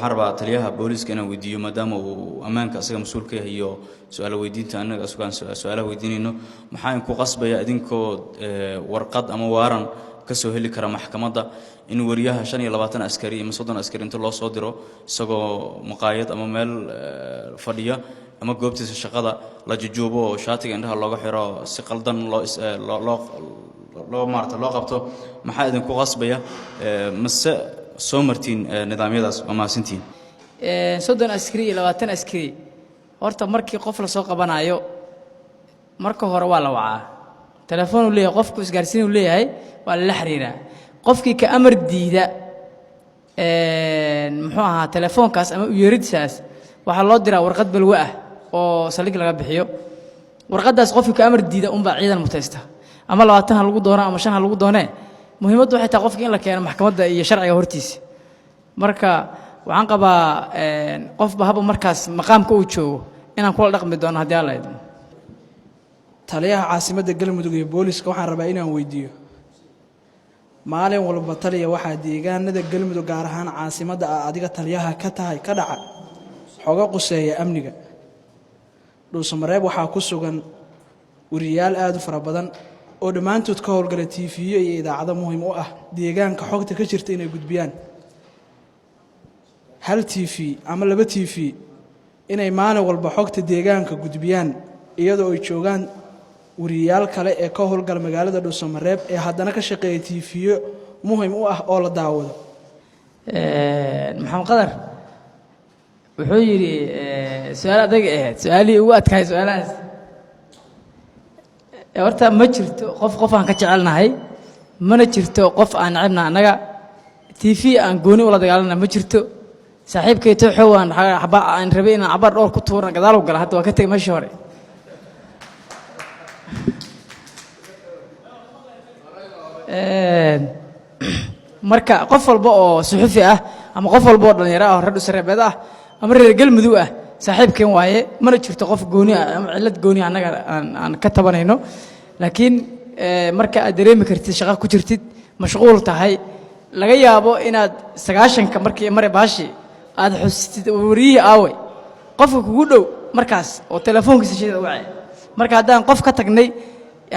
حرب تليها بوليس كنا وديو مدام وأمان كأسيا مسؤول كه هي سؤال ويدين تأنا سؤال سؤال ويدين إنه محاين كو قصبة يأدينكو ورقد أما وارن كسوه اللي كرا محكمة ده إنه وريها عشان يلبطنا عسكري مصدنا عسكري أنت الله صادره سجوا مقايد أما مال فدية أما جوبت الشقة لا جوبه شاتي عندها الله حرا سقلدن لا مارت الله قبته محاين كو قصبة مس سومرتين نظام يدرس وما سنتين. صدنا عسكري لبطنا عسكري horta markii qof la soo qabanayo marka hore waa la wacaa telefoon uu leeyahay qofku isgaarsiin uu leeyahay waa la xiriiraa qofkii ka amar diida muxuu ahaa telefoonkaas ama u yeeridisaas waxa loo diraa warqad balwa ah oo saldhig laga bixiyo warqadaas qofkii ka amar diida baa ciidan mutaysta ama 20 ha lagu doono ama 5 ha lagu doonee muhiimaddu waxay tahay qofkii in la keeno maxkamadda iyo sharciga hortiisa marka waxaan qabaa qofba haba markaas maqaamka uu joogo inaan kula dhaqmi doono haddii alla idmo taliyaha caasimadda galmudug iyo booliska waxaan rabaa inaan weydiiyo maalin walba taliya waxaa deegaanada galmudug gaar ahaan caasimadda adiga taliyaha ka tahay ka dhaca xoga quseeya amniga dhuusamareeb waxaa ku sugan wariyaal aad u fara badan oo dhammaantood ka howlgala TV iyo idaacado muhiim u ah deegaanka xogta ka jirta inay gudbiyaan hal TV ama laba TV inay maalin walba xogta deegaanka gudbiyaan iyadoo ay joogaan wariyaal kale ee ka howlgal magaalada Dhuusamareeb ee haddana ka shaqeeya TV muhiim u ah oo la daawado maxamed qadar wuxuu yiri su'aal adag su'aalii ugu adkaay su'aalahaas horta ma jirto qof aan ka jecelnahay mana jirto qof aan nacibna anaga TV aan gooni wala dagaalana ma jirto saaxiibkay tooxowan xaba aan rabay inaan cabar dhowr ku tuurna gadaal u gala hadda waa ka tagay meeshii hore marka qof walba oo suxufi ah ama qof walba oo dhalinyaro ah reer Dhuusamareeb ah ama reer Galmudug ah saaxiibkeen waaye mana jirto qof gooni ah ama cilad gooni anaga aan ka tabanayno laakiin marka aad dareemi kartid shaqo ku jirtid mashquul tahay laga yaabo inaad 9ka markii mare baashi aad xustid wariye aaway qofka kugu dhow markaas oo telefoonkiisa shida wacay marka haddaan qof ka tagnay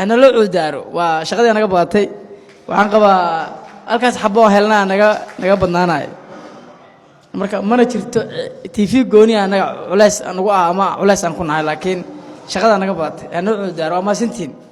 ana la cuudaaro waa shaqadii anaga badatay waxaan qabaa halkaas xabo helnaa naga badnaanaay marka mana jirto TV gooni anaga culays anagu ah ama culays aan ku nahay laakiin shaqada anaga badatay ana cuudaaro waa ma sintiin